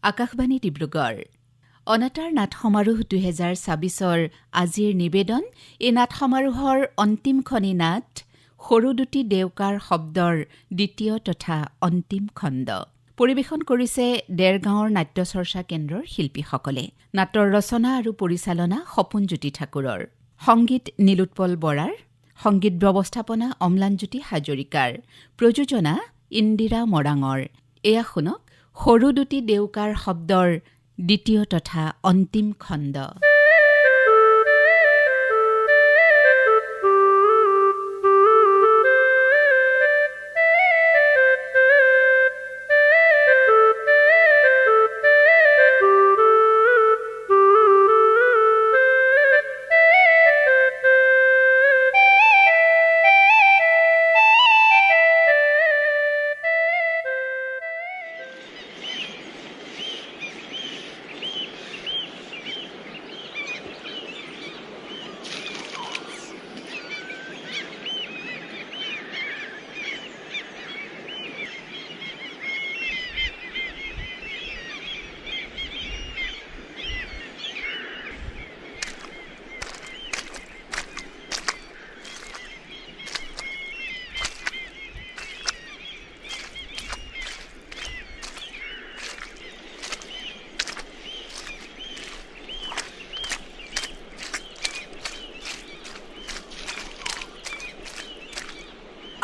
আকাশবাণী ডিব্ৰুগড় অনাতাঁৰ নাট সমাৰোহ 2026ৰ আজিৰ নিবেদন এই নাট সমাৰোহৰ অন্তিমখনি নাট সৰু দুটি দেউকাৰ শব্দৰ দ্বিতীয় তথা অন্তিম খণ্ড পৰিৱেশন কৰিছে দেৰগাঁৱৰ নাট্য চৰ্চা কেন্দ্ৰৰ শিল্পীসকলে। নাটৰ ৰচনা আৰু পৰিচালনা সপোনজ্যোতি ঠাকুৰৰ, সংগীত নীলোৎপল বৰাৰ, সংগীত ব্যৱস্থাপনা অম্লানজ্যোতি হাজৰিকাৰ, প্ৰযোজনা ইন্দিৰা মৰাঙৰ। এয়া শুনক সৰু দুটি দেউকাৰ শব্দৰ দ্বিতীয় তথা অন্তিম খণ্ড।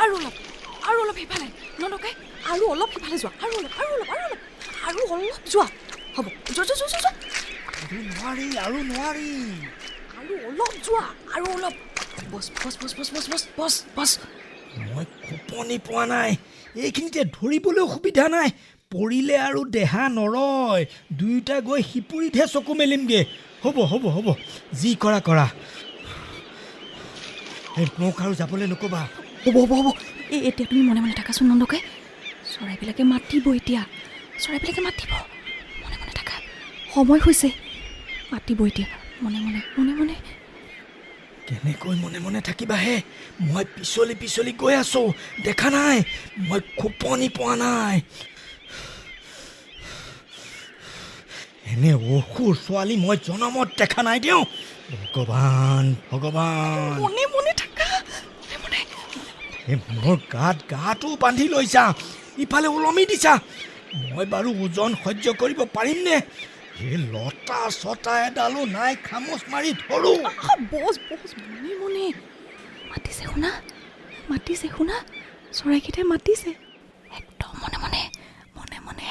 আৰু অলপ সিফালে ননকাই, আৰু অলপ সিফালে যোৱা, আৰু অলপ যোৱা। হ'ব, যোৱা। আৰু নোৱাৰি। আৰু অলপ যোৱা, আৰু অলপ। বছ। মই খোপনি পোৱা নাই, এইখিনিতে ধৰিবলৈ সুবিধা নাই। পৰিলে আৰু দেহা নৰয়, দুয়োটা গৈ সিপুৰিতহে চকু মেলিমগে। হ'ব, যি কৰা। মোক আৰু যাবলৈ নক'বা। হ'ব। এতিয়া তুমি মনে থাকাচোন নন্দকাই। চৰাইবিলাকে মাতিব এতিয়া। মনে থাকা, সময় হৈছে। মাতিব এতিয়া, মনে। কেনেকৈ মনে থাকিবাহে? মই পিছলি গৈ আছো, দেখা নাই? মই খোপনি পোৱা নাই। এনে অসুৰ ছোৱালী মই জনমত দেখা নাই দিওঁ। ভগৱান মনে থাকা। মোৰ গাটো বান্ধি লৈছা, ইফালে ওলমি দিছা। মই বাৰু ওজন সহ্য কৰিব পাৰিমনে? এই লতা ছটা এডালো নাই, খামোচ মাৰি ধৰো। বছ মনে। মাতিছে শুনা। চৰাইকেইটাই মাতিছে। একদম মনে,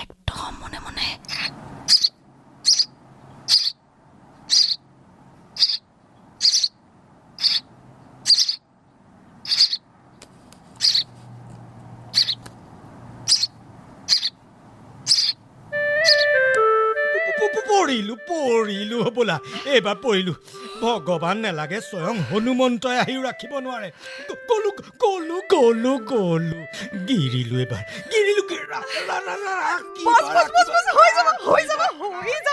একদম মনে। পৰিলো হ'বলা, এইবাৰ পৰিলো। ভগৱান নালাগে, স্বয়ং হনুমন্তই আহিও ৰাখিব নোৱাৰে। গলো গিৰিলো এইবাৰ। হৈ যাব।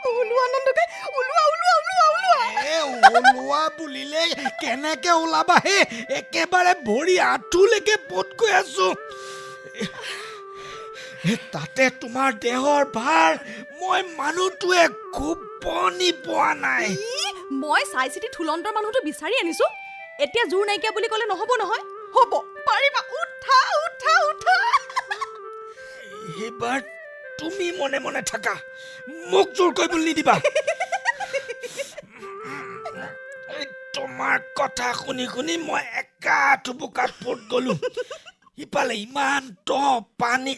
ওলোৱা নন্দকাই, ওলোৱা। ওলোৱা বুলিলে কেনেকে ওলাবা হে? একেবাৰে ভৰি আঁঠুলৈকে পত গৈ আছো। তাতে তোমাৰ দেহৰ ভাৰ, মই মানুহটোৱে খোপনি পোৱা নাই। মই চাই চিতি থুলন্তৰ মানুহটো বিচাৰি আনিছো। এতিয়া জোৰ নাইকিয়া বুলি ক'লে নহ'ব নহয়। হ'ব, পাৰিবা। উঠা। এইবাৰ তুমি মনে থাকা, মোক জোৰ কৰিবলৈ নিদিবা। তোমাৰ কথা শুনি মই একা থুপুকাত পত গলো। ইফালে ইমান দ পানী।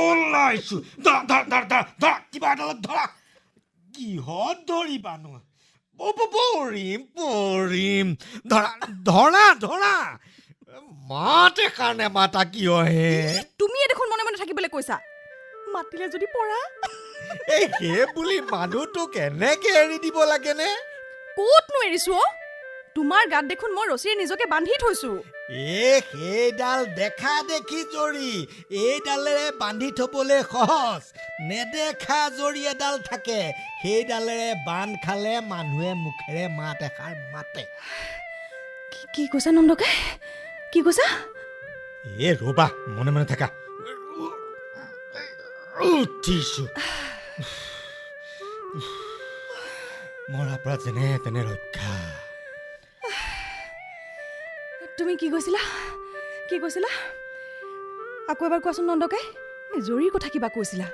ওলাইছো। ধৰা, কিবা এডালত ধৰা। কিহত ধৰিবানো? পৰিম। ধৰা। মাতে কাৰণে মাতা কিয় হে? তুমিয়ে দেখোন মনে থাকিবলৈ কৈছা। মাতিলে যদি পৰা। এই সেই বুলি মানুহটোক এনেকে এৰি দিব লাগেনে? ক'তনো এৰিছো? তোমাৰ গাত দেখোন মই ৰছীৰে নিজকে বান্ধি থৈছো। সেইডাল দেখা দেখি জৰি, এইডালেৰে বান্ধি থবলৈ সহজ। নেদেখা জৰি এডাল থাকে, সেইডালেৰে বান্ধ খালে মানুহে মুখেৰে মাত এষাৰ মাতে। কি কৈছা নন্দকাই? কি কৈছা? এ ৰ'বা মনে মনে থাকা উঠিছো মৰাৰ পৰা যেনে তেনে ৰক্ষা তুমি কি কৈছিলা আকৌ এবাৰ কোৱাচোন নন্দকাই জৰুৰী কথা কিবা কৈছিলা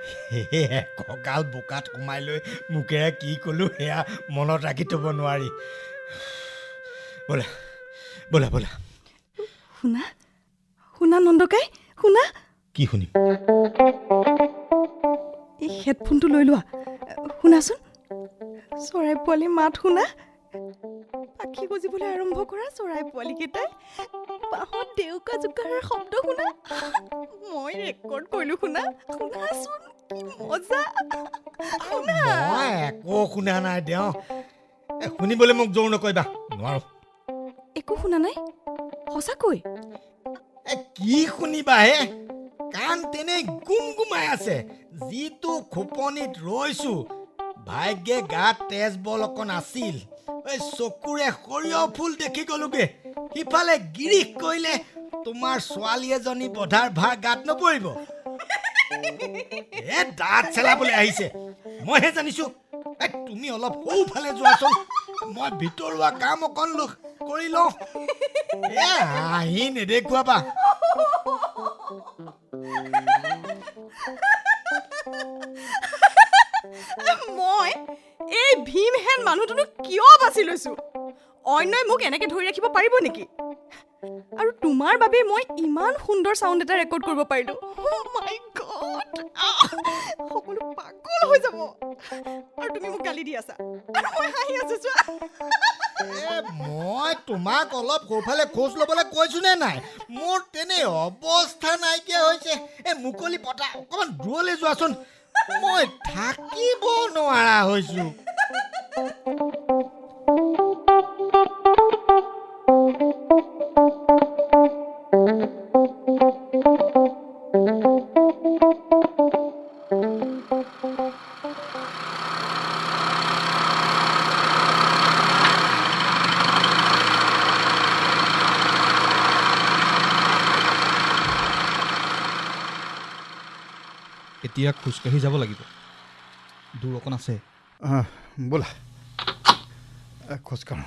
কঁকাল বোকাত সোমাই লৈ মুখেৰে কি ক'লো সেয়া মনত ৰাখি থ'ব নোৱাৰি ব'লা ব'লা ব'লা শুনা নন্দকাই শুনা কি শুনিম এই হেডফোনটো লৈ লোৱা শুনাচোন চৰাই পোৱালি মাত শুনা পাখি গজিবলৈ আৰম্ভ কৰা চৰাই পোৱালিকেইটাই বাঁহত ডেউকা জোকাৰাৰ শব্দ শুনা মই ৰেকৰ্ড কৰিলোঁ শুনাচোন কি মজা শুনা মই একো শুনা নাই দেও শুনিবলৈ মোক জোৰ নকৰিবা নোৱাৰো একো শুনা নাই সঁচাকৈ কি শুনিবা হে কাণ তেনে গুমগুমাই আছে যিটো খোপনিত ৰৈছো ভাগ্যে গাত তেজ বল অকণ আছিল চকুৰে সৰিয়হ ফুল দেখি গলোগে সিফালে গিৰিশ কৰিলে তোমাৰ ছোৱালী এজনী বধাৰ ভাৰ গাত নপৰিব দাঁত চেলাবলৈ আহিছে মইহে জানিছো তুমি অলপ সৌফালে যোৱাচোন মই ভিতৰুৱা কাম অকণ কৰি লওঁ আহি নেদেখুৱাবা মই এই ভীমহেন মানুহটোনো কিয় বাছি লৈছো অন্যই মোক এনেকে ধৰি ৰাখিব পাৰিব নেকি আৰু তোমাৰ বাবে মই ইমান সুন্দৰ চাউণ্ড এটা ৰেকৰ্ড কৰিব পাৰিলো মাই গড সকলো পাগল হৈ যাব আৰু তুমি মোক গালি দি আছা আৰু মই হাঁহি আছো চোৱা মই তোমাক অলপ সৌফালে খোজ ল'বলৈ কৈছো নে নাই মোৰ তেনে অৱস্থা নাইকিয়া হৈছে মুকলি পতা অকণমান দূৰলৈ যোৱাচোন মই থাকিব নোৱাৰা হৈছো এতিয়া খোজকাঢ়ি যাব লাগিব দূৰ অকণ আছে ব'লা খোজকাঢ়ো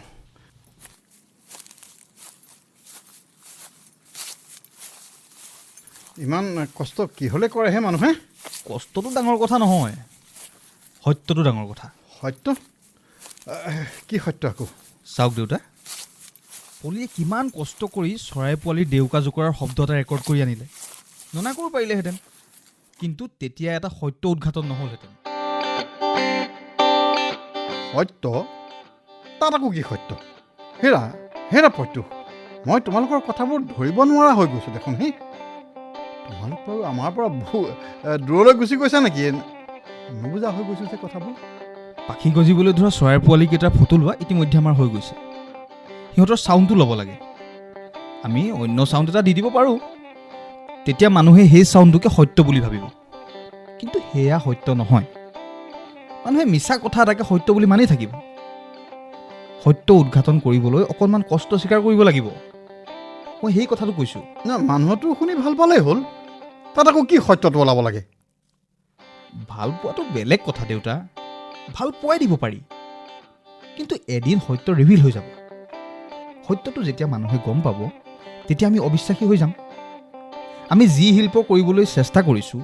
ইমান কষ্ট কিহলে কৰেহে মানুহে কষ্টটো ডাঙৰ কথা নহয় সত্যটো ডাঙৰ কথা সত্য কি সত্য আকৌ চাওক দেউতা পলিয়ে কিমান কষ্ট কৰি চৰাই পোৱালিৰ ডেউকা জোকৰাৰ শব্দ এটা ৰেকৰ্ড কৰি আনিলে ননা কৰিব পাৰিলেহেঁতেন কিন্তু তেতিয়া এটা সত্য উদ্ঘাটন নহ'লহেঁতেন সত্য তাত আকৌ কি সত্য হেৰা পত্যু মই তোমালোকৰ কথাবোৰ ধৰিব নোৱাৰা হৈ গৈছোঁ দেখোন হে তোমালোক বাৰু আমাৰ পৰা দূৰলৈ গুচি গৈছা নেকি নুবুজা হৈ গৈছোঁ যে কথাবোৰ পাখি গজিবলৈ ধৰা চৰাইৰ পোৱালিকেইটাৰ ফটো লোৱা ইতিমধ্যে আমাৰ হৈ গৈছে সিহঁতৰ চাউণ্ডটো ল'ব লাগে আমি অন্য চাউণ্ড এটা দি দিব পাৰোঁ তেতিয়া মানুহে সেই চাউণ্ডটোকে সত্য বুলি ভাবিব কিন্তু সেয়া সত্য নহয় মানুহে মিছা কথা এটাকে সত্য বুলি মানি থাকিব সত্য উদ্ঘাটন কৰিবলৈ অকণমান কষ্ট স্বীকাৰ কৰিব লাগিব মই সেই কথাটো কৈছোঁ না মানুহটো শুনি ভাল পালেই হ'ল তাত আকৌ কি সত্যটো ওলাব লাগে ভাল পোৱাটো বেলেগ কথা দেউতা ভাল পোৱাই দিব পাৰি কিন্তু এদিন সত্য ৰিভিল হৈ যাব সত্যটো যেতিয়া মানুহে গম পাব তেতিয়া আমি অবিশ্বাসী হৈ যাম আমি যি শিল্প কৰিবলৈ চেষ্টা কৰিছোঁ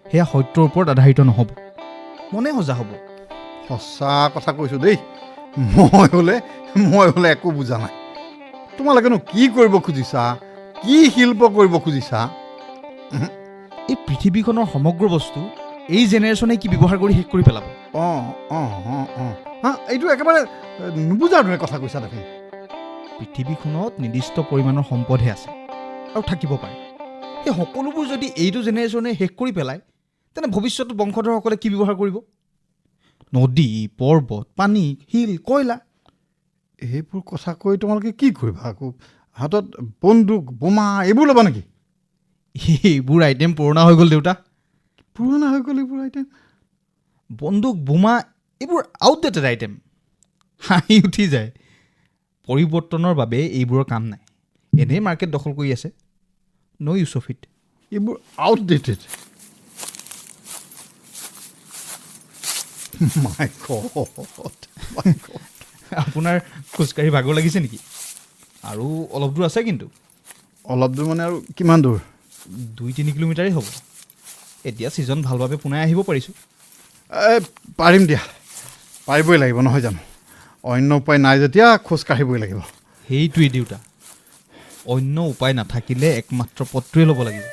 সেয়া সত্যৰ ওপৰত আধাৰিত নহ'ব মনে সজা হ'ব সঁচা কথা কৈছোঁ দেই মই হ'লে একো বুজা নাই তোমালোকেনো কি কৰিব খুজিছা কি শিল্প কৰিব খুজিছা এই পৃথিৱীখনৰ সমগ্ৰ বস্তু এই জেনেৰেশ্যনে কি ব্যৱহাৰ কৰি শেষ কৰি পেলাব এইটো একেবাৰে নুবুজাৰ দৰে কথা কৈছা দেখোন পৃথিৱীখনত নিৰ্দিষ্ট পৰিমাণৰ সম্পদহে আছে আৰু থাকিব পাৰে সেই সকলোবোৰ যদি এইটো জেনেৰেশ্যনে শেষ কৰি পেলায় তেনে ভৱিষ্যত বংশধৰসকলে কি ব্যৱহাৰ কৰিব নদী পৰ্বত পানী শিল কয়লা এইবোৰ কথা কৈ তোমালোকে কি কৰিবা আকৌ হাতত বন্দুক বোমা এইবোৰ ল'বা নেকি এইবোৰ আইটেম পুৰণা হৈ গ'ল দেউতা পুৰণা হৈ গ'ল এইবোৰ আইটেম বন্দুক বোমা এইবোৰ আউটডেটেড আইটেম হাঁহি উঠি যায় পৰিৱৰ্তনৰ বাবে এইবোৰৰ কাম নাই এনেই মাৰ্কেট দখল কৰি আছে নো ইউজ অফ ইট। এইবোৰ আউটডেটেড। মাই গড, মাই গড। আপোনাৰ খোজকাঢ়ি ভাগৰ লাগিছে নেকি? আৰু অলপ দূৰ আছে কিন্তু। অলপ দূৰ মানে আৰু কিমান দূৰ? 2-3 কিলোমিটাৰেই হ'ব। এতিয়া ছিজন ভালভাৱে পোনাই আহিব পাৰিছোঁ। পাৰিম দিয়া, পাৰিবই লাগিব নহয় জানো? অন্য উপায় নাই যেতিয়া খোজ কাঢ়িবই লাগিব। সেইটোৱেই দেউতা, অন্য উপায় নাথাকিলে একমাত্ৰ পথটোৱে ল'ব লাগিব।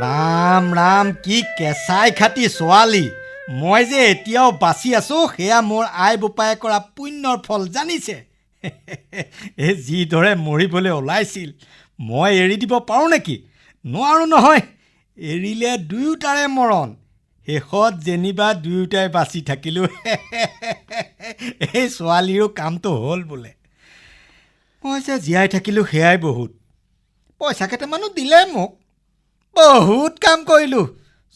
ৰাম ৰাম, কি কেঁচাই খাটি ছোৱালী! মই যে এতিয়াও বাচি আছোঁ সেয়া মোৰ আই বোপায়ে কৰা পুণ্যৰ ফল জানিছে। এই যিদৰে মৰিবলৈ ওলাইছিল মই এৰি দিব পাৰোঁ নেকি? নোৱাৰোঁ নহয়। এৰিলে দুয়োটাৰে মৰণ, শেষত যেনিবা দুয়োটাই বাচি থাকিলোঁ। এই ছোৱালীৰো কামটো হ'ল বোলে। মই যে জীয়াই থাকিলোঁ সেয়াই বহুত। পইচা কেইটামানো দিলে মোক, বহুত কাম কৰিলোঁ।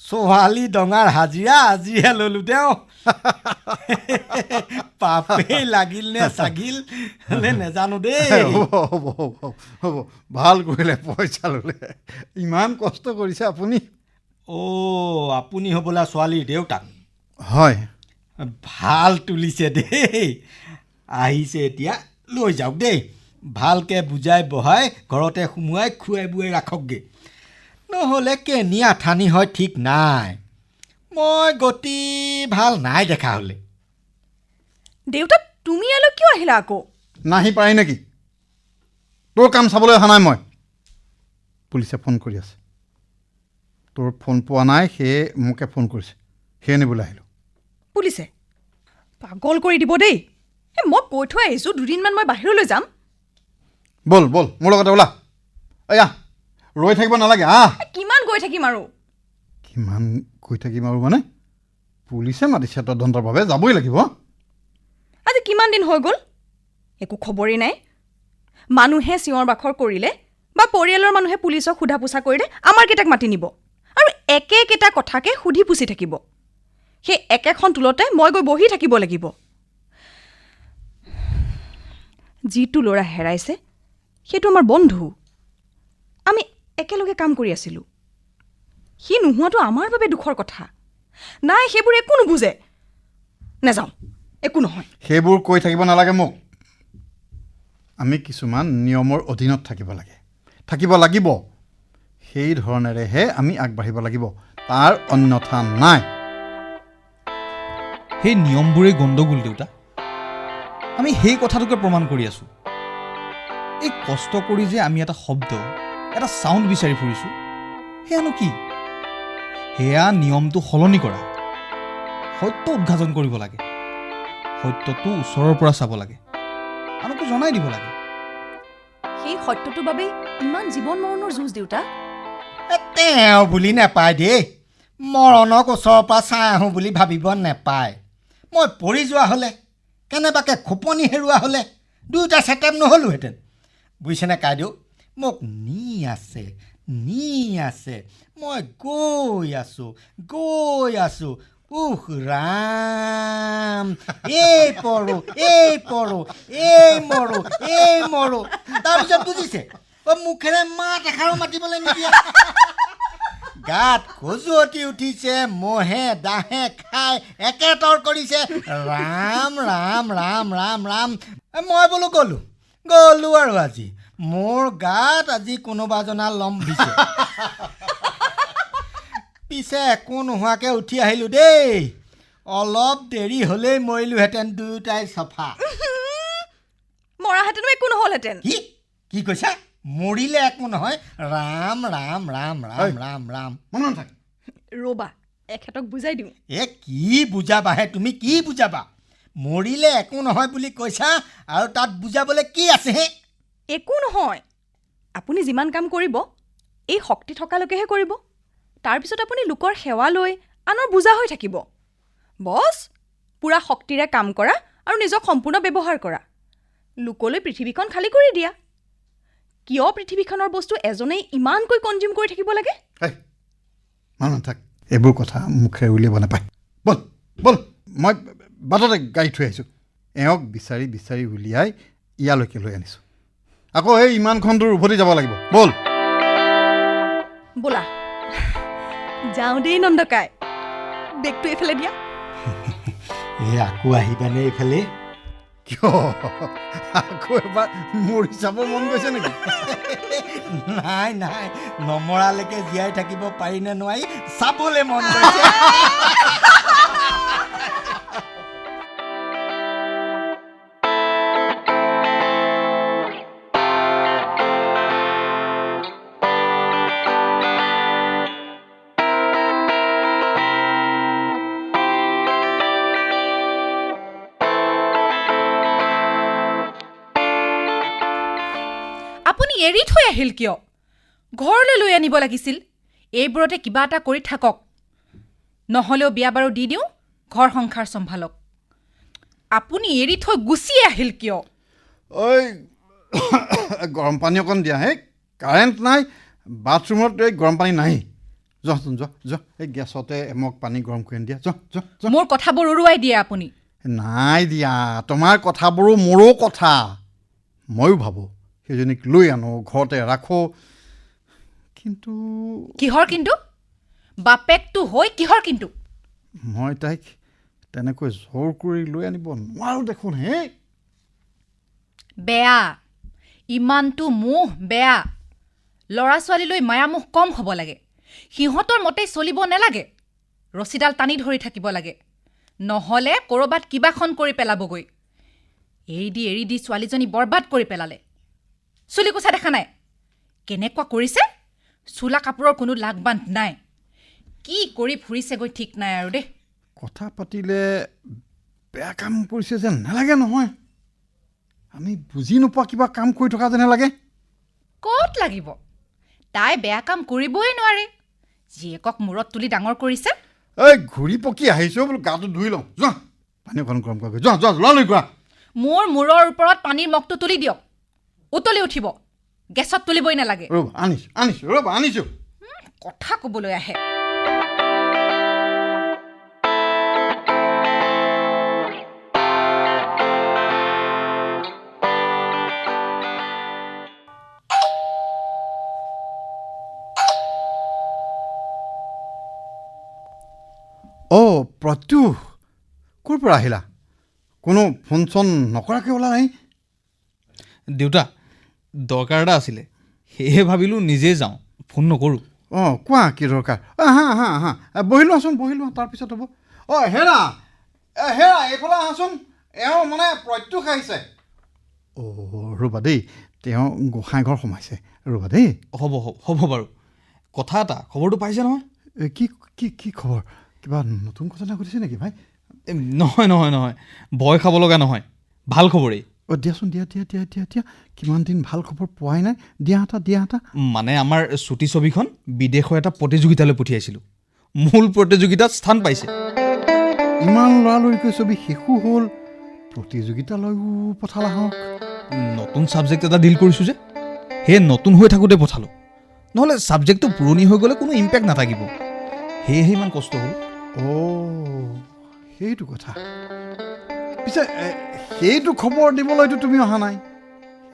ছোৱালী ডঙাৰ হাজিৰা আজিহে ল'লোঁ দেও। পাপেই লাগিল নে চাগিল নে নেজানো দেই। হ'ব হ'ব হ'ব হ'ব, ভাল কৰিলে পইচা ল'লে। ইমান কষ্ট কৰিছে আপুনি। অ' আপুনি হ'বলা ছোৱালীৰ দেউতাক? হয়। ভাল তুলিছে দেই। আহিছে এতিয়া, লৈ যাওক দেই। ভালকৈ বুজাই বহাই ঘৰতে সোমোৱাই খুৱাই বুৱাই ৰাখকগৈ, নহ'লে কেনি আঠানি হয় ঠিক নাই। মই গতি ভাল নাই দেখা হ'লে। দেউতা, তুমি ইয়ালৈ কিয় আহিলা আকৌ? নাহি পাৰি নেকি? তোৰ কাম চাবলৈ অহা নাই মই। পুলিচে ফোন কৰি আছে। তোৰ ফোন পোৱা নাই, সেয়ে মোকে ফোন কৰিছে, সেয়ে নিবলৈ আহিলোঁ। পুলিচে পাগল কৰি দিব দেই। মই কৈ থৈ আহিছোঁ দুদিনমান মই বাহিৰলৈ যাম। ব'ল ব'ল, মোৰ লগতে ওলা। এয়া ৰৈ থাকিব নালাগে, আহ। কিমান গৈ থাকিম আৰু? কিমান গৈ থাকিম আৰু মানে? পুলিচে মাতিছে তদন্তৰ বাবে, যাবই লাগিব। আজি কিমান দিন হৈ গ'ল, একো খবৰেই নাই। মানুহে চিঞৰ বাখৰ কৰিলে বা পৰিয়ালৰ মানুহে পুলিচক সোধা পোছা কৰিলে আমাৰ কেইটাক মাতি নিব আৰু একেকেইটা কথাকে সুধি পুচি থাকিব। সেই একেখন টুলতে মই গৈ বহি থাকিব লাগিব। যিটো ল'ৰা হেৰাইছে সেইটো আমাৰ বন্ধু। আমি একেলগে কাম কৰি আছিলোঁ। সি নোহোৱাটো আমাৰ বাবে দুখৰ কথা। নাই, সেইবোৰ একো নুবুজে। নাযাওঁ, একো নহয়। সেইবোৰ কৈ থাকিব নালাগে মোক। আমি কিছুমান নিয়মৰ অধীনত থাকিব লাগে, থাকিব লাগিব। সেই ধৰণেৰেহে আমি আগবাঢ়িব লাগিব, তাৰ অন্যথা নাই। সেই নিয়মবোৰেই গণ্ডগোল দেউতা। আমি সেই কথাটোকে প্ৰমাণ কৰি আছোঁ। এই কষ্ট কৰি যে আমি এটা শব্দ, এটা চাউণ্ড বিচাৰি ফুৰিছোঁ, সেয়ানো কি? সেয়া নিয়মটো সলনি কৰা, সত্য উদ্ঘাটন কৰিব লাগে, সত্যটো ওচৰৰ পৰা চাব লাগে, আনকো জনাই দিব লাগে। সেই সত্যটোৰ বাবে ইমান জীৱন মৰণৰ যুঁজ দেউতা। তেওঁ বুলি নেপায় দেই। মৰণক ওচৰৰ পৰা চাই আহোঁ বুলি ভাবিব নেপায়। মই পৰি যোৱা হ'লে, কেনেবাকৈ খোপনি হেৰুৱা হ'লে দুয়োটা চেটেপ নহ'লোহেঁতেন। বুজিছেনে কাইদেউ? মোক নি আছে, মই গৈ আছোঁ। উহ ৰাম, এই পৰো, এই মৰো। তাৰপিছত বুজিছে, মুখেৰে মাত এষাৰো মাতিবলৈ নিদিয়ে। গাত খজুৱতি উঠিছে, মহে দাহে খাই একেতৰ কৰিছে। ৰাম ৰাম ৰাম ৰাম ৰাম। মই বোলো গ'লো আৰু আজি মোৰ গাত আজি কোনোবা জনা লম্ভিছে। পিছে একো নোহোৱাকৈ উঠি আহিলোঁ দেই। অলপ দেৰি হ'লেই মৰিলোহেঁতেন দুয়োটাই চফা। মৰাহেঁতেনো একো নহ'লহেঁতেন। কি কৈছা? মৰিলে একো নহয়? ৰাম ৰাম ৰাম ৰাম ৰাম ৰাম। মনত নাথাকে। ৰ'বা, এখেতক বুজাই দিওঁ। কি বুজাবাহে তুমি? কি বুজাবা? মৰিলে একো নহয় বুলি কৈছা আৰু তাত বুজাবলৈ কি আছে হে? একো নহয়। আপুনি যিমান কাম কৰিব এই শক্তি থকালৈকেহে কৰিব। তাৰপিছত আপুনি লোকৰ সেৱা লৈ আনৰ বুজা হৈ থাকিব। বছ, পূৰা শক্তিৰে কাম কৰা আৰু নিজক সম্পূৰ্ণ ব্যৱহাৰ কৰা। লোকলৈ পৃথিৱীখন খালী কৰি দিয়া। কিয় পৃথিৱীখনৰ বস্তু এজনেই ইমানকৈ কনজিউম কৰি থাকিব লাগে? মানুহ থাক, এইবোৰ কথা মুখেৰে উলিয়াব নাপায়। বল বল, মই বাটতে গাড়ী থৈ আহিছোঁ। এওঁক বিচাৰি বিচাৰি উলিয়াই ইয়ালৈকে লৈ আনিছোঁ। আকৌ এই ইমানখন দূৰ উভতি যাব লাগিব। বল ব'লা যাওঁ দেই নন্দকাই, বেগটো এইফালে দিয়া। এই আকৌ আহিবানে এইফালে? কিয় আকৌ এবাৰ মৰি যাব মন গৈছে নেকি? নাই নাই, নমৰালৈকে জীয়াই থাকিব পাৰি নে নোৱাৰি চাবলৈ মন গৈছে। আপুনি এৰি থৈ আহিল কিয়? ঘৰলৈ লৈ আনিব লাগিছিল। এইবোৰতে কিবা এটা কৰি থাকক, নহ'লেও বিয়া বাৰু দি দিওঁ, ঘৰ সংসাৰ চম্ভালক। আপুনি এৰি থৈ গুচি আহিল কিয়? ঐ গৰম পানী অকণ দিয়া। হে কাৰেণ্ট নাই, বাথৰুমত এই গৰম পানী নাই। যোৱাচোন যোৱা যোৱা, এই গেছতে এমগ পানী গৰম কৰি দিয়া। যোৱা যোৱা যোৱা। মোৰ কথাবোৰ উৰুৱাই দিয়ে আপুনি। নাই দিয়া, তোমাৰ কথাবোৰো মোৰো কথা। ময়ো ভাবোঁ সেইজনীক লৈ আনো, ঘৰতে ৰাখোঁ, কিন্তু কিহৰ কিন্তু? বাপেকটো হৈ কিহৰ কিন্তু? মই তাইক তেনেকৈ জোৰ কৰি লৈ আনিব নোৱাৰোঁ দেখোন। হে বেয়া, ইমানটো মোহ বেয়া। ল'ৰা ছোৱালীলৈ মায়ামোহ কম হ'ব লাগে। সিহঁতৰ মতেই চলিব নালাগে, ৰছীডাল টানি ধৰি থাকিব লাগে, নহ'লে ক'ৰবাত কিবাখন কৰি পেলাবগৈ। এৰি দি ছোৱালীজনী বৰবাদ কৰি পেলালে। চুলি কোচা দেখা নাই কেনেকুৱা কৰিছে? চোলা কাপোৰৰ কোনো লাগবান্ধ নাই। কি কৰি ফুৰিছেগৈ ঠিক নাই আৰু দেই। কথা পাতিলে বেয়া কাম কৰিছে যেন নালাগে নহয়। আমি বুজি নোপোৱা কিবা কাম কৰি থকা যেন লাগে। ক'ত লাগিব? তাই বেয়া কাম কৰিবই নোৱাৰে। জীয়েকক মূৰত তুলি ডাঙৰ কৰিছে। এই ঘূৰি পকি আহিছোঁ বোলো, গাটো ধুই লওঁ। যোৱা পানী অকণ গৰম কৰি যোৱা যোৱা ল'ৰা লৈ যোৱা। মোৰ মূৰৰ ওপৰত পানীৰ মগটো তুলি দিয়ক, উতলি উঠিব। গেছত তুলিবই নালাগে। ৰ'বা আনিছোঁ আনিছোঁ, ৰ'বা আনিছোঁ। কথা ক'বলৈ আহে। অঁ প্ৰত্যুষ, ক'ৰ পৰা আহিলা? কোনো ফোন চোন নকৰাকৈ ওলা নাই? দেউতা, দৰকাৰ এটা আছিলে, সেয়েহে ভাবিলোঁ নিজেই যাওঁ, ফোন নকৰোঁ। অঁ কোৱা কি দৰকাৰ? হা হা হা, বহি লোৱাচোন বহি লোৱা, তাৰপিছত হ'ব। অঁ হেৰা হেৰা, এইফালে আহাচোন। এওঁ মানে প্ৰত্যুষ আহিছে। অঁ ৰ'বা দেই, তেওঁ গোঁসাই ঘৰ সোমাইছে, ৰ'বা দেই। হ'ব হ'ব হ'ব বাৰু। কথা এটা, খবৰটো পাইছে নহয়? কি কি কি খবৰ? কিবা নতুন কথা এটা সুধিছে নেকি ভাই? নহয় নহয় নহয়, ভয় খাব লগা নহয়, ভাল খবৰেই। অঁ দিয়াচোন, দিয়া দিয়া দিয়া দিয়া দিয়া। কিমান দিন ভাল খবৰ পোৱাই নাই, দিয়া এটা দিয়া এটা। মানে আমাৰ চুটি ছবিখন বিদেশৰ এটা প্ৰতিযোগিতালৈ পঠিয়াইছিলোঁ, মূল প্ৰতিযোগিতাত স্থান পাইছে। ইমান লৰালৰিকৈ ছবি শেষো হ'ল, প্ৰতিযোগিতালৈও পঠালা হওক। নতুন ছাবজেক্ট এটা ডিল কৰিছোঁ যে, সেয়ে নতুন হৈ থাকোঁতে পঠালোঁ। নহ'লে ছাবজেক্টটো পুৰণি হৈ গ'লে কোনো ইম্পেক্ট নাথাকিব, সেয়েহে ইমান কষ্ট হ'ল। অঁ সেইটো কথা। পিছে সেইটো খবৰ দিবলৈতো তুমি অহা নাই,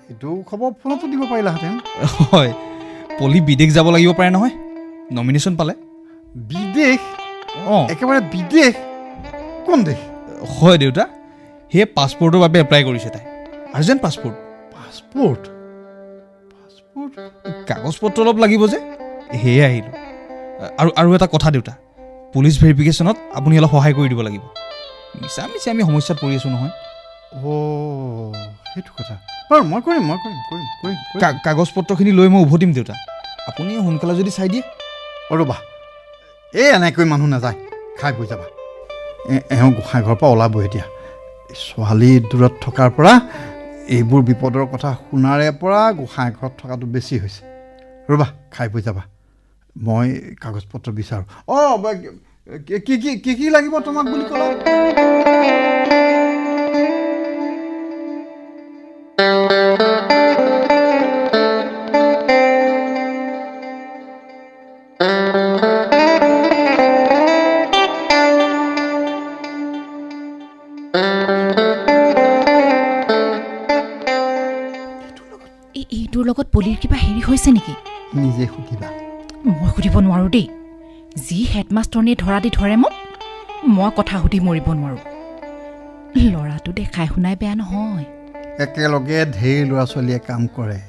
সেইটো খবৰ ফোনতো দিব পাৰিলাহেঁতেন। হয়, পলি বিদেশ যাব লাগিব পাৰে নহয়, নমিনেশ্যন পালে। বিদেশ? অঁ একেবাৰে বিদেশ? কোন দেশ? হয় দেউতা, সেয়ে পাছপৰ্টৰ বাবে এপ্লাই কৰিছে তাই, আৰ্জেণ্ট পাছপৰ্ট। পাছপৰ্ট? পাছপৰ্ট? কাগজ পত্ৰ অলপ লাগিব যে, সেয়ে আহিলোঁ। আৰু এটা কথা দেউতা, পুলিচ ভেৰিফিকেশ্যনত আপুনি অলপ সহায় কৰি দিব লাগিব। মিছামিছি আমি সমস্যাত পৰি আছোঁ নহয়। অঁ সেইটো কথা। বাৰু মই কৰিম মই কৰিম কৰিম কৰিম কৰিম। কাগজ পত্ৰখিনি লৈ মই উভতিম দেউতা, আপুনি সোনকালে যদি চাই দিয়ে। অঁ ৰ'বা, এই এনেকৈ মানুহ নাযায়, খাই বৈ যাবা। এওঁ গোঁসাই ঘৰৰ পৰা ওলাবই এতিয়া। ছোৱালী দূৰত থকাৰ পৰা এইবোৰ বিপদৰ কথা শুনাৰে পৰা গোঁসাই ঘৰত থকাটো বেছি হৈছে। ৰ'বা খাই বৈ যাবা, মই কাগজ পত্ৰ বিচাৰোঁ। অঁ কি কি কি কি লাগিব তোমাক বুলি ক'লা? লগত পলিৰ কিবা হেৰি হৈছে নেকি? নিজে সুধিবা। মই সুধিব নোৱাৰোঁ দেই। যি হেডমাষ্টৰনীয়ে ধৰা দি ধৰে মোক, মই কথা সুধি মৰিব নোৱাৰোঁ। ল'ৰাটো দেখাই শুনাই বেয়া নহয়। একেলগে ঢেৰ ল'ৰা ছোৱালীয়ে কাম কৰে,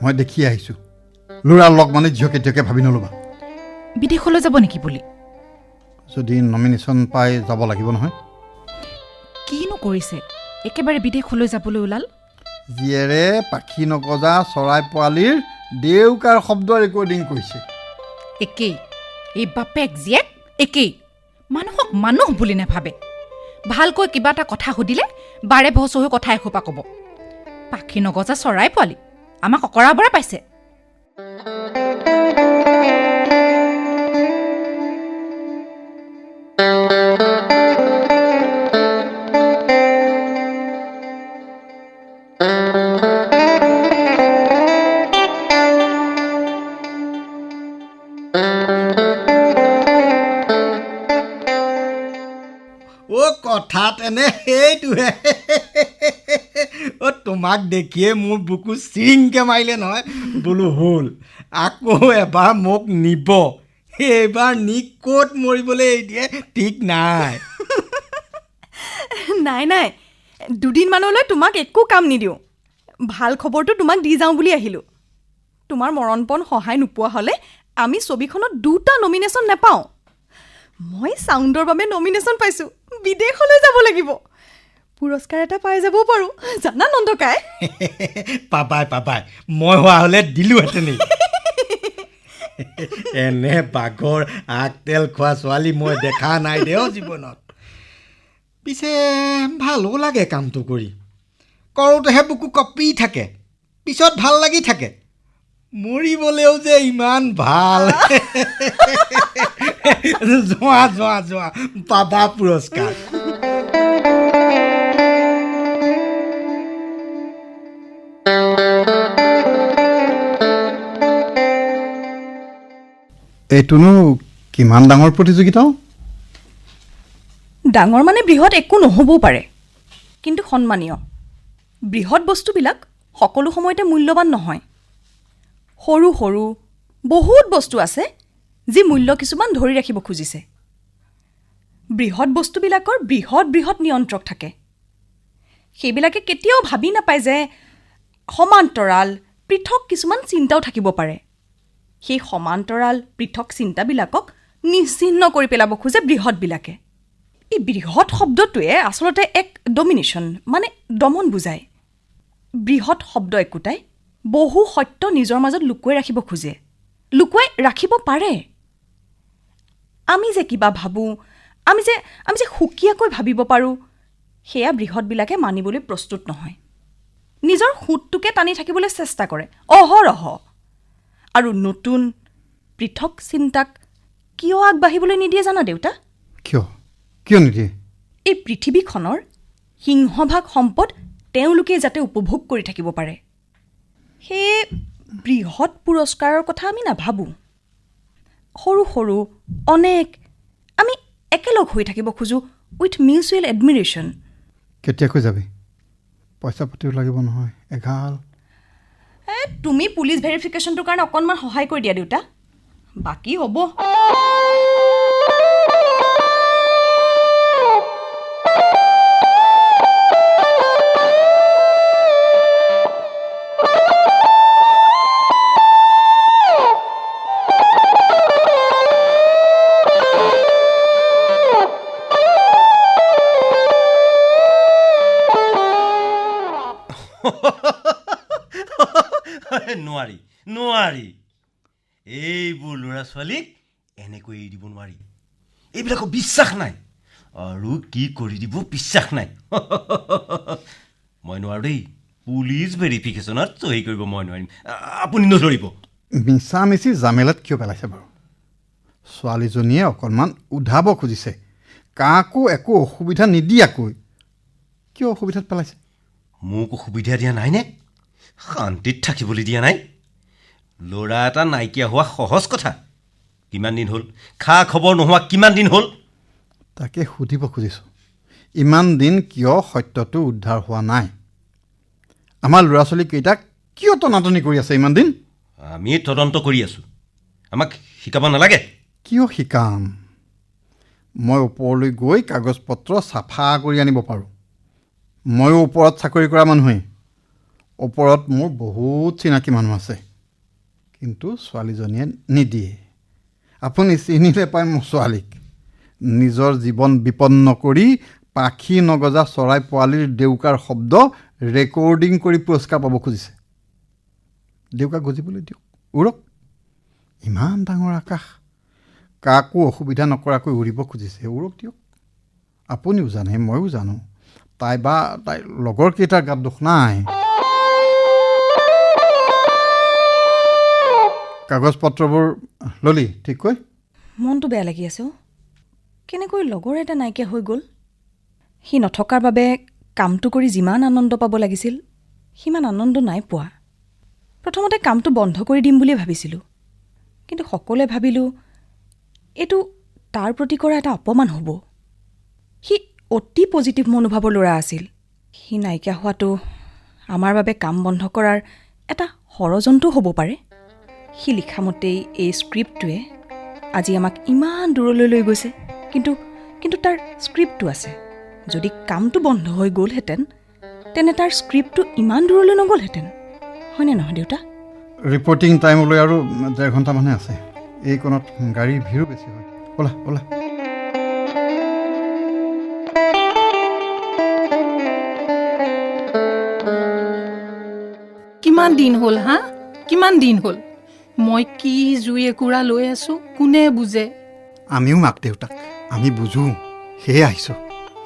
মই দেখি আহিছোঁ। ল'ৰাৰ লগ মানে ঝিয় কেতিয়াকে ভাবি নল'বা। বিদেশলৈ যাব নেকি বুলি? যদি নমিনেশ্যন পাই যাব লাগিব নহয়। কিনো কৰিছে একেবাৰে বিদেশলৈ যাবলৈ ওলাল? জীয়েৰে পাখি নগজা চৰাই পোৱালিৰ দেউকাৰ শব্দ ৰেকৰ্ডিং কৰিছে। একেই, এই বাপেক জীয়েক একেই। মানুহক মানুহ বুলি নাভাবে। ভালকৈ কিবা এটা কথা সুধিলে বাৰে ভচহৈ কথা এসোপা ক'ব। পাখি নগজা চৰাই পোৱালি আমাক অকৰা বৰা পাইছে। কথাত এনে সেইটোহে। তোমাক দেখিয়ে মোৰ বুকু চিৰিংকে মাৰিলে নহয়। বোলো হ'ল, আকৌ এবাৰ মোক নিব। এইবাৰ নি ক'ত মৰিবলৈ এৰি দিয়ে ঠিক নাই। নাই, দুদিনমানলৈ তোমাক একো কাম নিদিওঁ। ভাল খবৰটো তোমাক দি যাওঁ বুলি আহিলোঁ। তোমাৰ মৰণপণ সহায় নোপোৱা হ'লে আমি ছবিখনত 2টা নমিনেশ্যন নাপাওঁ। মই চাউণ্ডৰ বাবে নমিনেশ্যন পাইছোঁ। বিদেশলৈ যাব লাগিব। পুৰস্কাৰ এটা পাই যাবও পাৰোঁ, জানা নন্দকাই? পাবাই মই হোৱা হ'লে দিলোহেঁতেন। এনে বাঘৰ আগতেল খোৱা ছোৱালী মই দেখা নাই দেও জীৱনত। পিছে ভালো লাগে কামটো কৰি। কৰোঁতেহে বুকু কঁপি থাকে, পিছত ভাল লাগি থাকে। মৰিবলৈও যে ইমান ভাল। যোৱা পাবা পুৰস্কাৰ। এইটোনো কিমান ডাঙৰ প্ৰতিযোগিতা? ডাঙৰ মানে বৃহৎ একো নহ'বও পাৰে, কিন্তু সন্মানীয়। বৃহৎ বস্তুবিলাক সকলো সময়তে মূল্যৱান নহয়। সৰু সৰু বহুত বস্তু আছে যি মূল্য কিছুমান ধৰি ৰাখিব খুজিছে। বৃহৎ বস্তুবিলাকৰ বৃহৎ নিয়ন্ত্ৰক থাকে। সেইবিলাকে কেতিয়াও ভাবি নাপায় যে সমান্তৰাল পৃথক কিছুমান চিন্তাও থাকিব পাৰে। সেই সমান্তৰাল পৃথক চিন্তাবিলাকক নিশ্চিহ্ন কৰি পেলাব খোজে বৃহৎবিলাকে। এই বৃহৎ শব্দটোৱে আচলতে এক ডমিনেশ্যন মানে দমন বুজায়। বৃহৎ শব্দ একোটাই বহু সত্য নিজৰ মাজত লুকুৱাই ৰাখিব খোজে, লুকুৱাই ৰাখিব পাৰে। আমি যে কিবা ভাবোঁ, আমি যে সুকীয়াকৈ ভাবিব পাৰোঁ, সেয়া বৃহৎবিলাকে মানিবলৈ প্ৰস্তুত নহয়। নিজৰ সোঁতটোকে টানি থাকিবলৈ চেষ্টা কৰে অহৰহ। আৰু নতুন পৃথক চিন্তাক কিয় আগবাঢ়িবলৈ নিদিয়ে জানা দেউতা? কিয় নিদিয়ে? এই পৃথিৱীখনৰ সিংহভাগ সম্পদ তেওঁলোকে যাতে উপভোগ কৰি থাকিব পাৰে, সেয়ে বৃহৎ পুৰস্কাৰৰ কথা আমি নাভাবোঁ। সৰু সৰু অনেক আমি একেলগ হৈ থাকিব খোজোঁ উইথ মিউচুৱেল এডমিৰেশ্যন। কেতিয়াকৈ যাবি? পইচা পাতিও লাগিব নহয় এঘাল। তুমি পুলিচ ভেৰিফিকেশ্যনটোৰ কাৰণে অকণমান সহায় কৰি দিয়া দেউতা, বাকী হ'ব। নোৱাৰি এইবোৰ ল'ৰা ছোৱালীক এনেকৈ এৰি দিব নোৱাৰি। এইবিলাকৰ বিশ্বাস নাই আৰু কি কৰি দিব বিশ্বাস নাই। মই নোৱাৰোঁ দেই, পুলিচ ভেৰিফিকেশ্যনত চহী কৰিব মই নোৱাৰিম। আপুনি নধৰিব। মিছামিছি জামেলাত কিয় পেলাইছে বাৰু? ছোৱালীজনীয়ে অকণমান উধাব খুজিছে, কাকো একো অসুবিধা নিদিয়াকৈ। কিয় অসুবিধাত পেলাইছে? মোক অসুবিধা দিয়া নাইনে? শান্তিত থাকিবলৈ দিয়া নাই? ল'ৰা এটা নাইকিয়া হোৱা সহজ কথা। কিমান দিন হ'ল? খা খবৰ নোহোৱা কিমান দিন হ'ল? তাকে সুধিব খুজিছোঁ, ইমান দিন কিয় সত্যটো উদ্ধাৰ হোৱা নাই? আমাৰ ল'ৰা ছোৱালীকেইটাক কিয় টনাটনি কৰি আছে ইমান দিন? আমি তদন্ত কৰি আছোঁ, আমাক শিকাব নালাগে। কিয় শিকাম? মই ওপৰলৈ গৈ কাগজ পত্ৰ চাফা কৰি আনিব পাৰোঁ। ময়ো ওপৰত চাকৰি কৰা মানুহেই। ওপৰত মোৰ বহুত চিনাকি মানুহ আছে, কিন্তু ছোৱালীজনীয়ে নিদিয়ে। আপুনি চিনিলে পায় মোৰ ছোৱালীক। নিজৰ জীৱন বিপন্ন কৰি পাখি নগজা চৰাই পোৱালিৰ ডেউকাৰ শব্দ ৰেকৰ্ডিং কৰি পুৰস্কাৰ পাব খুজিছে। ডেউকা গজিবলৈ দিয়ক, উৰক। ইমান ডাঙৰ আকাশ, কাকো অসুবিধা নকৰাকৈ উৰিব খুজিছে, উৰক দিয়ক। আপুনিও জানে, ময়ো জানো, তাইৰ লগৰ কেইটাৰ গাত দোষ নাই। কাগজ পত্ৰবোৰ ললি ঠিককৈ? মনটো বেয়া লাগি আছে। কেনেকৈ লগৰ এটা নাইকিয়া হৈ গ'ল। সি নথকাৰ বাবে কামটো কৰি যিমান আনন্দ পাব লাগিছিল সিমান আনন্দ নাই পোৱা। প্ৰথমতে কামটো বন্ধ কৰি দিম বুলি ভাবিছিলোঁ, কিন্তু সকলোৱে ভাবিলোঁ এইটো তাৰ প্ৰতি কৰা এটা অপমান হ'ব। সি অতি পজিটিভ মনোভাৱৰ ল'ৰা আছিল। সি নাইকিয়া হোৱাটো আমাৰ বাবে কাম বন্ধ কৰাৰ এটা ষড়যন্ত্ৰ হ'ব পাৰে। সি লিখামতেই এই স্ক্ৰিপ্টটোৱে আজি আমাক ইমান দূৰলৈ লৈ গৈছে, কিন্তু তাৰ স্ক্ৰিপ্টটো আছে। যদি কামটো বন্ধ হৈ গ'লহেঁতেন তেনে তাৰ স্ক্ৰিপ্টটো ইমান দূৰলৈ নগ'লহেঁতেন, হয়নে নহয় দেউতা? ৰিপৰ্টিং টাইমলৈ আৰু 1.5 ঘণ্টামানহে আছে। এই কোণত গাড়ীৰ ভিৰো বেছি হয়। ব'লা ব'লা। কিমান দিন হ'ল হা? কিমান দিন হ'ল? মই কি জুই একুৰা লৈ আছোঁ, কোনে বুজে? আমিও মাক দেউতাক, আমি বুজোঁ, সেয়ে আহিছোঁ।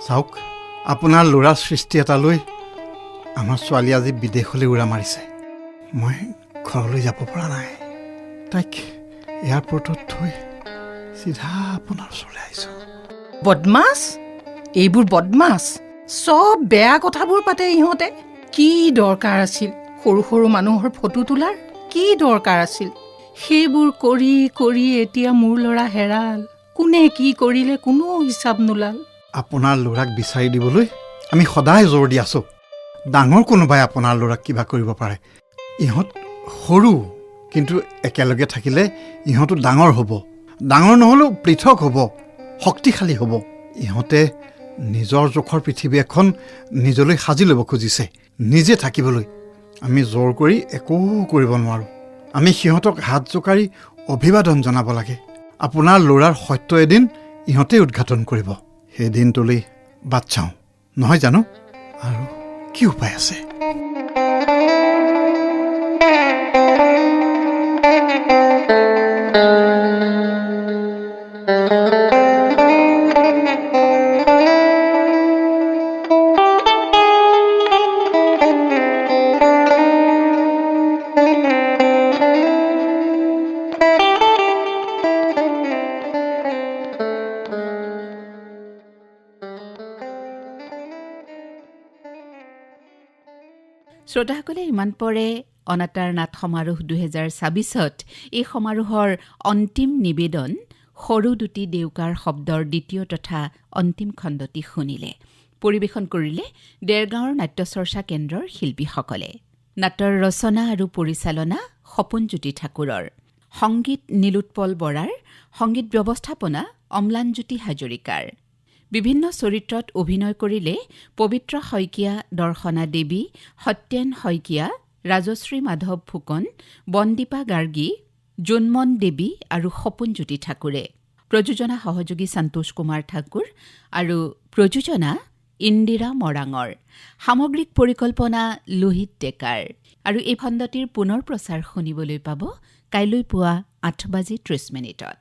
চাওক, আপোনাৰ ল'ৰাৰ সৃষ্টি এটা লৈ আমাৰ ছোৱালী আজি বিদেশলৈ উৰা মাৰিছে। মই ঘৰলৈ যাব পৰা নাই। তাইক এয়াৰপৰ্টত থৈ চিধা আপোনাৰ ওচৰলৈ আহিছোঁ। বদমাছ, এইবোৰ বদমাছ। চব বেয়া কথাবোৰ পাতে ইহঁতে। কি দৰকাৰ আছিল সৰু সৰু মানুহৰ ফটো তোলাৰ? কি দৰকাৰ আছিল? সেইবোৰ কৰি কৰি এতিয়া মোৰ ল'ৰা হেৰাল। কোনে কি কৰিলে কোনো হিচাপ নোলাল। আপোনাৰ ল'ৰাক বিচাৰি দিবলৈ আমি সদায় জোৰ দি আছোঁ। ডাঙৰ কোনোবাই আপোনাৰ ল'ৰাক কিবা কৰিব পাৰে। ইহঁত সৰু, কিন্তু একেলগে থাকিলে ইহঁতো ডাঙৰ হ'ব। ডাঙৰ নহ'লেও পৃথক হ'ব, শক্তিশালী হ'ব। ইহঁতে নিজৰ জোখৰ পৃথিৱী এখন নিজলৈ সাজি ল'ব খুজিছে, নিজে থাকিবলৈ। আমি জোৰ কৰি একো কৰিব নোৱাৰোঁ। আমি সিহঁতক হাত জোকাৰি অভিবাদন জনাব লাগে। আপোনাৰ ল'ৰাৰ সত্য এদিন ইহঁতেই উদঘাটন কৰিব। সেই দিনটোলৈ বাট চাওঁ, নহয় জানো? আৰু কি উপায় আছে? শ্ৰোতাসকলে ইমান পৰে অনাতাঁৰ নাট সমাৰোহ 2026ত এই সমাৰোহৰ অন্তিম নিবেদন সৰু দুটি ডেউকাৰ শব্দৰ দ্বিতীয় তথা অন্তিম খণ্ডটি শুনিলে। পৰিৱেশন কৰিলে দেৰগাঁৱৰ নাট্যচৰ্চা কেন্দ্ৰৰ শিল্পীসকলে। নাটৰ ৰচনা আৰু পৰিচালনা সপোনজ্যোতি ঠাকুৰৰ, সংগীত নীলোৎপল বৰাৰ, সংগীত ব্যৱস্থাপনা অম্লানজ্যোতি হাজৰিকাৰ। বিভিন্ন চৰিত্ৰত অভিনয় কৰিলে পবিত্ৰ শইকীয়া, দৰ্শনা দেৱী, সত্যেন শইকীয়া, ৰাজশ্ৰী মাধৱ ফুকন, বন্দীপা গাৰ্গী, জোনমন দেৱী আৰু সপোনজ্যোতি ঠাকুৰে। প্ৰযোজনা সহযোগী সন্তোষ কুমাৰ ঠাকুৰ আৰু প্ৰযোজনা ইন্দিৰা মৰাঙৰ। সামগ্ৰিক পৰিকল্পনা লোহিত ডেকাৰ। আৰু এই খণ্ডটিৰ পুনৰ প্ৰচাৰ শুনিবলৈ পাব কাইলৈ পুৱা 8:30 মিনিটত।